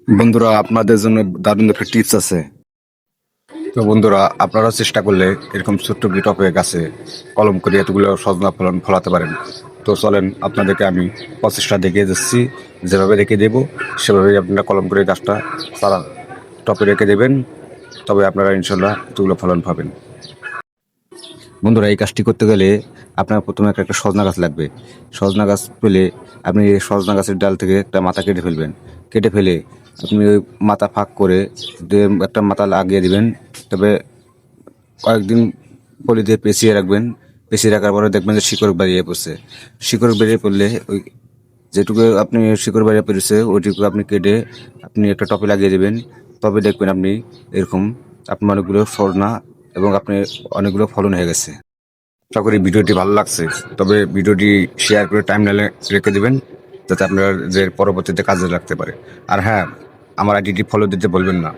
বন্ধুরা, আপনাদের জন্য দারুণ একটা টিপস আছে। তো বন্ধুরা, আপনারা চেষ্টা করলে এরকম ছোট্ট টপে গাছে কলম করে এতগুলো সজনা ফলন ফলাতে পারেন। তো চলেন, আপনাদেরকে আমি প্রচেষ্টা দেখিয়ে যাচ্ছি। যেভাবে রেখে দেবো সেভাবেই আপনারা কলম করে গাছটা সারা টপে রেখে দেবেন, তবে আপনারা ইনশাল্লাহ এতগুলো ফলন পাবেন। বন্ধুরা, এই কাজটি করতে গেলে আপনার প্রথমে একটা সজনা গাছ লাগবে। সজনা গাছ পেলে আপনি এই সজনা গাছের ডাল থেকে একটা মাথা কেটে ফেলবেন। কেটে ফেলে আপনি ওই মাথা ফাঁক করে একটা মাথা লাগিয়ে দিবেন। তবে কয়েকদিন পলি দিয়ে পেঁচিয়ে রাখবেন। পেঁচিয়ে রাখার পরে দেখবেন যে শিকড় বেরিয়ে পড়ছে। শিকড় বেরিয়ে পড়লে ওই যেটুকু আপনি শিকড় বেরিয়ে পড়েছে ওইটুকু আপনি কেটে আপনি একটা টবে লাগিয়ে দেবেন। তবে দেখবেন আপনি এরকম আপনার অনেকগুলো সজনা এবং আপনি অনেকগুলো ফলন হয়ে গেছে। আশা করি ভিডিওটি ভালো লাগছে। তবে ভিডিওটি শেয়ার করে টাইমলাইনে রেখে দেবেন, যাতে আপনাদের পরবর্তীতে কাজে লাগতে পারে। আর হ্যাঁ, আমার আইডিটি ফলো দিতে বলবেন না।